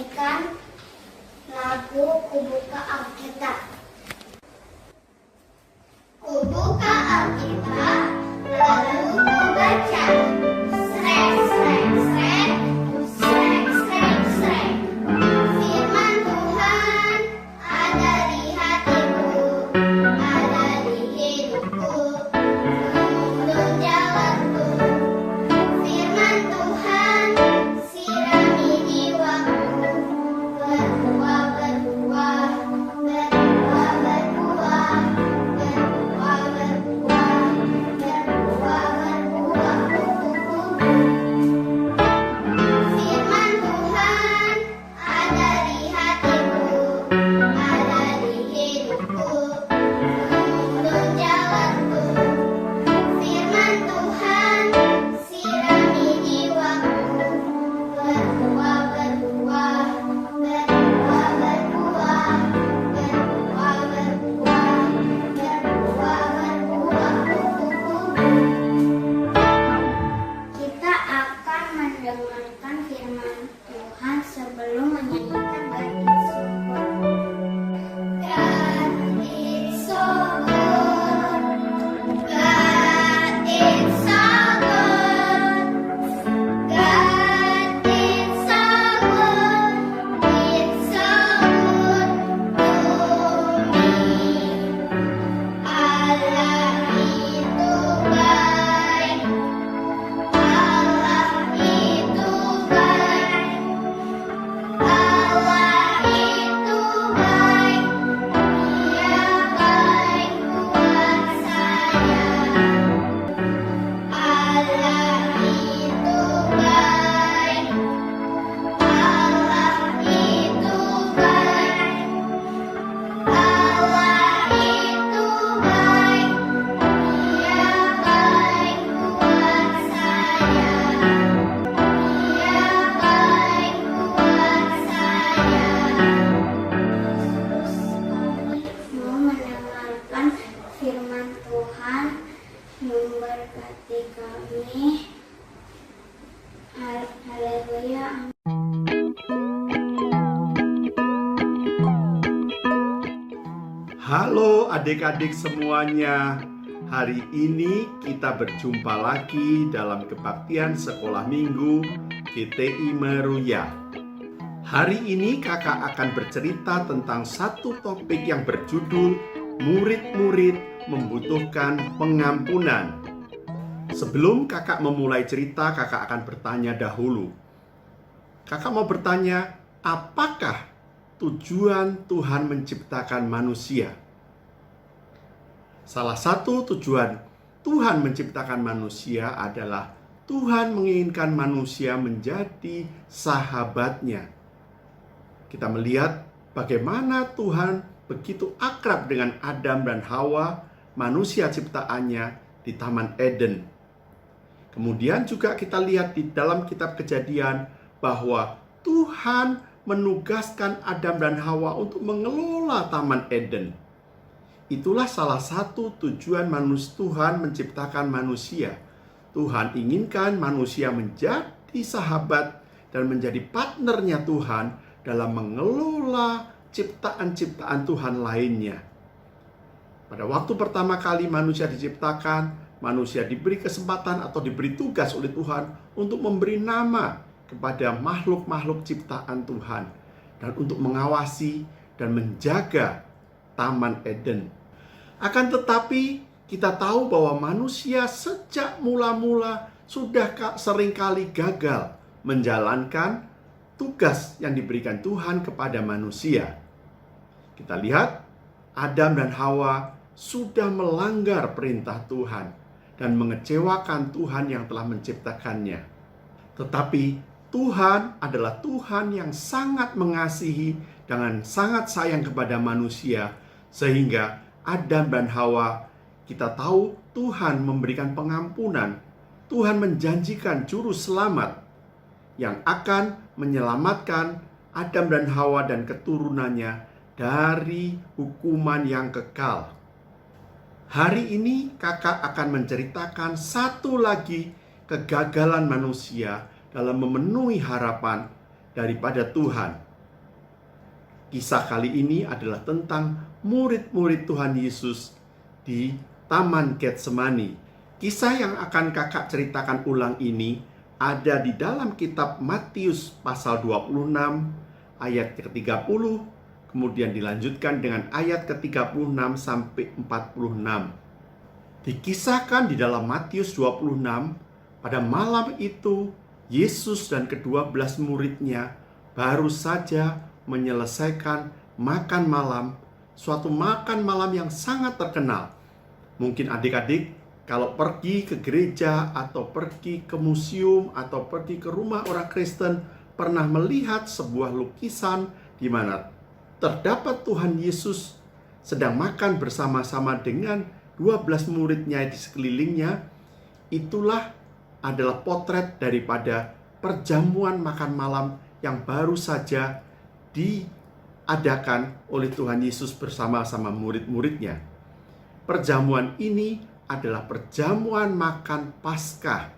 menyanyikan lagu Kubuka Alkitab. Kubuka Alkitab, lalu kubaca. Srek, srek, srek, srek, srek, srek. Firman Tuhan ada di hatiku, ada di hidupku, menuntun jalanku. Firman Tuhan sirami jiwaku, berbuah, berbuah, berbuah, berbuah, berbuah, berbuah, berbuah, berbuah untukku. Firman Tuhan ada di hatiku, ada di hidupku, menuntun jalanku. Firman Tuhan sirami jiwaku, berbuah, berbuah, berbuah, berbuah, berbuah, berbuah, berbuah, berbuah untukku. Kita akan mendengarkan firman Tuhan sebelum menyanyikan God is so good. God is so good. God is so good. God is so good. It's so good to me. Allah itu baik. Allah itu baik. Allah itu baik. Dia baik buat saya. Allah itu baik. Allah itu baik. Allah itu baik. Dia baik buat saya. Dia baik buat saya. Mau mendengarkan firman Tuhan, memberkati kami. Haleluya. Halo adik-adik semuanya. Hari ini kita berjumpa lagi dalam kebaktian sekolah minggu GTI Meruya. Hari ini kakak akan bercerita tentang satu topik yang berjudul murid-murid membutuhkan pengampunan. Sebelum kakak memulai cerita, kakak akan bertanya dahulu. Kakak mau bertanya, apakah tujuan Tuhan menciptakan manusia? Salah satu tujuan Tuhan menciptakan manusia adalah Tuhan menginginkan manusia menjadi sahabatnya. Kita melihat bagaimana Tuhan begitu akrab dengan Adam dan Hawa, manusia ciptaannya di Taman Eden. Kemudian juga kita lihat di dalam kitab Kejadian bahwa Tuhan menugaskan Adam dan Hawa untuk mengelola Taman Eden. Itulah salah satu tujuan Tuhan menciptakan manusia. Tuhan inginkan manusia menjadi sahabat dan menjadi partnernya Tuhan dalam mengelola ciptaan-ciptaan Tuhan lainnya. Pada waktu pertama kali manusia diciptakan, manusia diberi kesempatan atau diberi tugas oleh Tuhan untuk memberi nama kepada makhluk-makhluk ciptaan Tuhan dan untuk mengawasi dan menjaga Taman Eden. Akan tetapi kita tahu bahwa manusia sejak mula-mula sudah seringkali gagal menjalankan tugas yang diberikan Tuhan kepada manusia. Kita lihat Adam dan Hawa sudah melanggar perintah Tuhan dan mengecewakan Tuhan yang telah menciptakannya. Tetapi Tuhan adalah Tuhan yang sangat mengasihi dan sangat sayang kepada manusia, sehingga Adam dan Hawa, kita tahu Tuhan memberikan pengampunan. Tuhan menjanjikan juru selamat yang akan menyelamatkan Adam dan Hawa dan keturunannya dari hukuman yang kekal. Hari ini kakak akan menceritakan satu lagi kegagalan manusia dalam memenuhi harapan daripada Tuhan. Kisah kali ini adalah tentang murid-murid Tuhan Yesus di Taman Getsemani. Kisah yang akan kakak ceritakan ulang ini ada di dalam kitab Matius pasal 26 ayat ke-30, kemudian dilanjutkan dengan ayat ke-36 sampai 46. Dikisahkan di dalam Matius 26, pada malam itu Yesus dan ke-12 muridnya baru saja menyelesaikan makan malam, suatu makan malam yang sangat terkenal. Mungkin adik-adik kalau pergi ke gereja atau pergi ke museum atau pergi ke rumah orang Kristen pernah melihat sebuah lukisan di mana terdapat Tuhan Yesus sedang makan bersama-sama dengan 12 muridnya di sekelilingnya. Itulah adalah potret daripada perjamuan makan malam yang baru saja diadakan oleh Tuhan Yesus bersama-sama murid-muridnya. Perjamuan ini adalah perjamuan makan Paskah.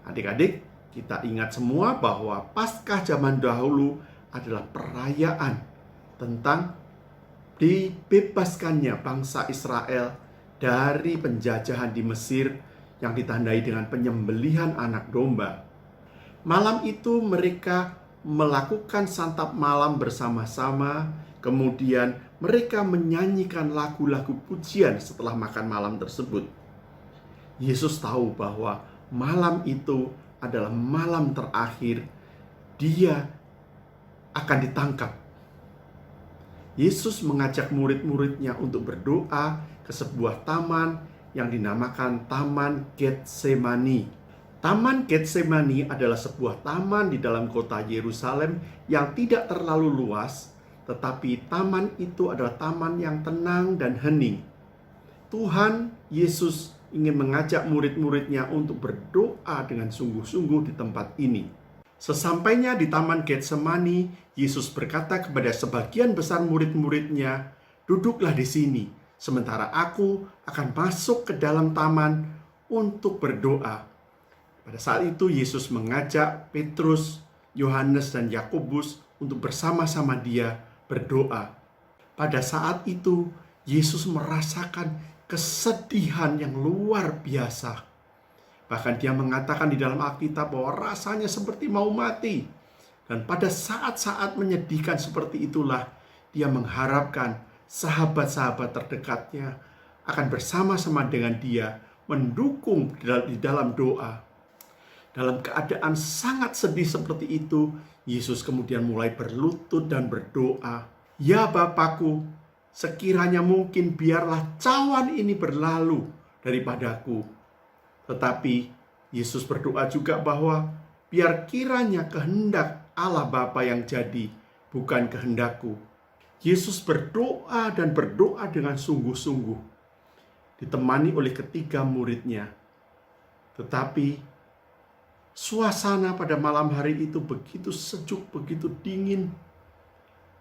Adik-adik, kita ingat semua bahwa Paskah zaman dahulu adalah perayaan tentang dibebaskannya bangsa Israel dari penjajahan di Mesir yang ditandai dengan penyembelihan anak domba. Malam itu mereka melakukan santap malam bersama-sama, kemudian mereka menyanyikan lagu-lagu pujian setelah makan malam tersebut. Yesus tahu bahwa malam itu adalah malam terakhir dia akan ditangkap. Yesus mengajak murid-muridnya untuk berdoa ke sebuah taman yang dinamakan Taman Getsemani. Taman Getsemani adalah sebuah taman di dalam kota Yerusalem yang tidak terlalu luas, tetapi taman itu adalah taman yang tenang dan hening. Tuhan Yesus ingin mengajak murid-muridnya untuk berdoa dengan sungguh-sungguh di tempat ini. Sesampainya di Taman Getsemani, Yesus berkata kepada sebagian besar murid-muridnya, "Duduklah di sini, sementara aku akan masuk ke dalam taman untuk berdoa." Pada saat itu Yesus mengajak Petrus, Yohanes, dan Yakobus untuk bersama-sama dia berdoa. Pada saat itu Yesus merasakan kesedihan yang luar biasa. Bahkan dia mengatakan di dalam Alkitab bahwa rasanya seperti mau mati. Dan pada saat-saat menyedihkan seperti itulah dia mengharapkan sahabat-sahabat terdekatnya akan bersama-sama dengan dia mendukung di dalam doa. Dalam keadaan sangat sedih seperti itu, Yesus kemudian mulai berlutut dan berdoa, "Ya Bapakku, sekiranya mungkin biarlah cawan ini berlalu daripadaku." Tetapi Yesus berdoa juga bahwa biar kiranya kehendak Allah Bapa yang jadi, bukan kehendakku. Yesus berdoa dan berdoa dengan sungguh-sungguh, ditemani oleh ketiga muridnya. Tetapi suasana pada malam hari itu begitu sejuk, begitu dingin.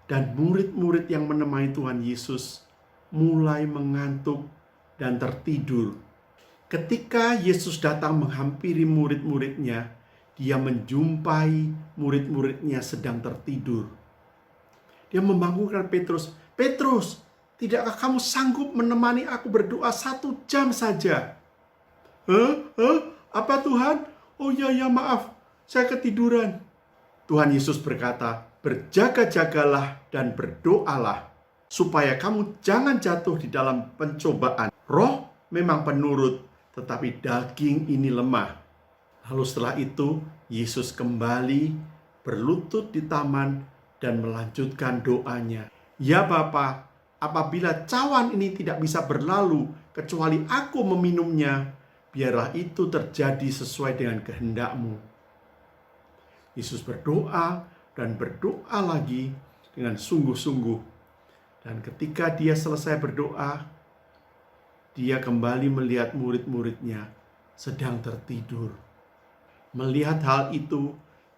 Dan murid-murid yang menemani Tuhan Yesus mulai mengantuk dan tertidur. Ketika Yesus datang menghampiri murid-muridnya, dia menjumpai murid-muridnya sedang tertidur. Dia membangunkan Petrus, "Petrus, tidakkah kamu sanggup menemani aku berdoa 1 jam saja?" Apa Tuhan? "Oh ya, maaf, saya ketiduran." Tuhan Yesus berkata, "Berjaga-jagalah dan berdoalah, supaya kamu jangan jatuh di dalam pencobaan. Roh memang penurut, tetapi daging ini lemah." Lalu setelah itu, Yesus kembali berlutut di taman dan melanjutkan doanya. "Ya Bapa, apabila cawan ini tidak bisa berlalu kecuali aku meminumnya, biarlah itu terjadi sesuai dengan kehendak-Mu." Yesus berdoa dan berdoa lagi dengan sungguh-sungguh. Dan ketika dia selesai berdoa, dia kembali melihat murid-muridnya sedang tertidur. Melihat hal itu,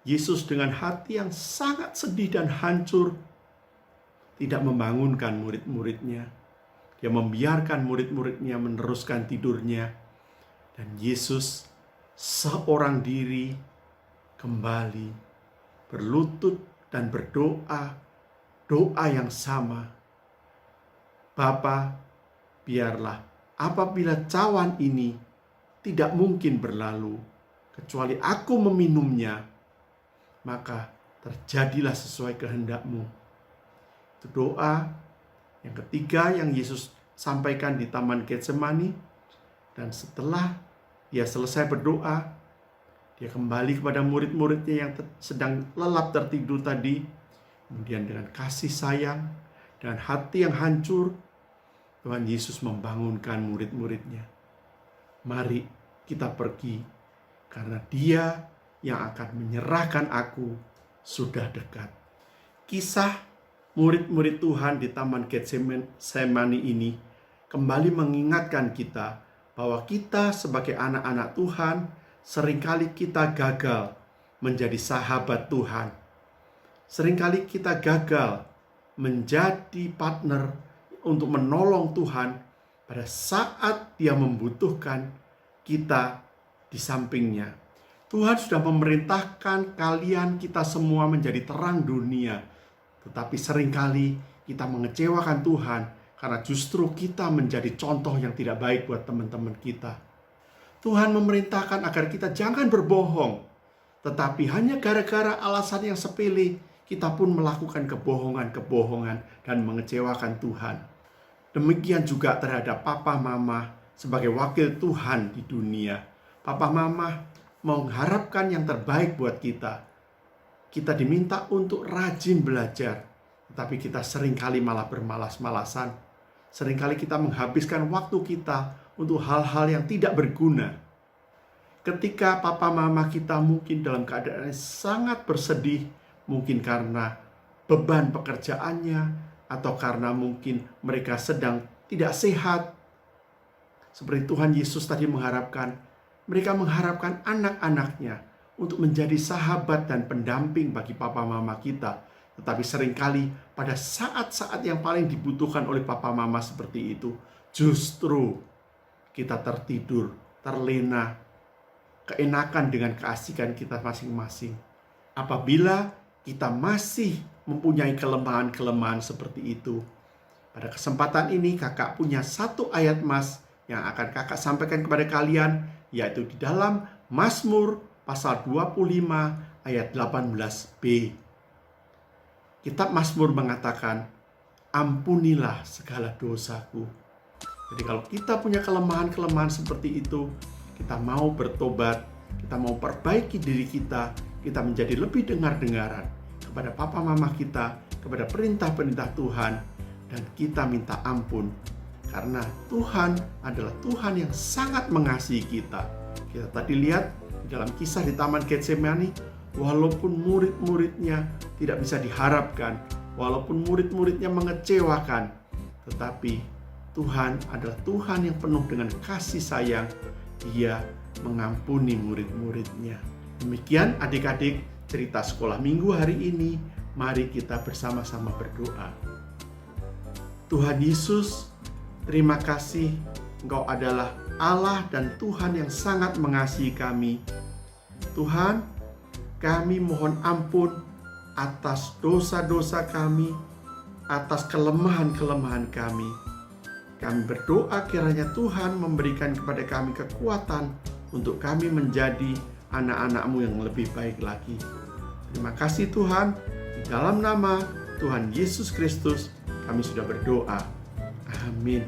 Yesus dengan hati yang sangat sedih dan hancur tidak membangunkan murid-muridnya. Dia membiarkan murid-muridnya meneruskan tidurnya. Dan Yesus seorang diri kembali berlutut dan berdoa doa yang sama. Bapa, biarlah apabila cawan ini tidak mungkin berlalu, kecuali aku meminumnya, maka terjadilah sesuai kehendak-Mu. Itu doa yang ketiga yang Yesus sampaikan di Taman Getsemani. Dan setelah Dia selesai berdoa, Dia kembali kepada murid-muridnya yang sedang lelap tertidur tadi. Kemudian dengan kasih sayang dan hati yang hancur, Tuhan Yesus membangunkan murid-muridnya. Mari kita pergi, karena Dia yang akan menyerahkan aku sudah dekat. Kisah murid-murid Tuhan di Taman Getsemani ini kembali mengingatkan kita bahwa kita sebagai anak-anak Tuhan seringkali kita gagal menjadi sahabat Tuhan. Seringkali kita gagal menjadi partner untuk menolong Tuhan pada saat Dia membutuhkan kita di sampingnya. Tuhan sudah memerintahkan kalian kita semua menjadi terang dunia. Tetapi seringkali kita mengecewakan Tuhan karena justru kita menjadi contoh yang tidak baik buat teman-teman kita. Tuhan memerintahkan agar kita jangan berbohong. Tetapi hanya gara-gara alasan yang sepele, kita pun melakukan kebohongan-kebohongan dan mengecewakan Tuhan. Demikian juga terhadap papa mama sebagai wakil Tuhan di dunia. Papa mama mengharapkan yang terbaik buat kita. Kita diminta untuk rajin belajar, tetapi kita seringkali malah bermalas-malasan. Seringkali kita menghabiskan waktu kita untuk hal-hal yang tidak berguna. Ketika papa mama kita mungkin dalam keadaan yang sangat bersedih, mungkin karena beban pekerjaannya, atau karena mungkin mereka sedang tidak sehat. Seperti Tuhan Yesus tadi mengharapkan, mereka mengharapkan anak-anaknya untuk menjadi sahabat dan pendamping bagi papa mama kita. Tetapi seringkali pada saat-saat yang paling dibutuhkan oleh papa mama seperti itu, justru kita tertidur, terlena, keenakan dengan keasikan kita masing-masing. Apabila kita masih mempunyai kelemahan-kelemahan seperti itu, pada kesempatan ini kakak punya satu ayat mas yang akan kakak sampaikan kepada kalian, yaitu di dalam Mazmur pasal 25 ayat 18b. Kitab Mazmur mengatakan, ampunilah segala dosaku. Jadi kalau kita punya kelemahan-kelemahan seperti itu, kita mau bertobat, kita mau perbaiki diri kita menjadi lebih dengar-dengaran kepada papa mama kita, kepada perintah-perintah Tuhan, dan kita minta ampun. Karena Tuhan adalah Tuhan yang sangat mengasihi kita. Kita tadi lihat di dalam kisah di Taman Getsemani, walaupun murid-muridnya tidak bisa diharapkan, walaupun murid-muridnya mengecewakan, tetapi Tuhan adalah Tuhan yang penuh dengan kasih sayang. Dia mengampuni murid-muridnya. Demikian adik-adik cerita sekolah minggu hari ini. Mari kita bersama-sama berdoa. Tuhan Yesus, terima kasih Engkau adalah Allah dan Tuhan yang sangat mengasihi kami. Tuhan, kami mohon ampun atas dosa-dosa kami, atas kelemahan-kelemahan kami. Kami berdoa kiranya Tuhan memberikan kepada kami kekuatan untuk kami menjadi anak-anak-Mu yang lebih baik lagi. Terima kasih Tuhan, di dalam nama Tuhan Yesus Kristus kami sudah berdoa. Amin.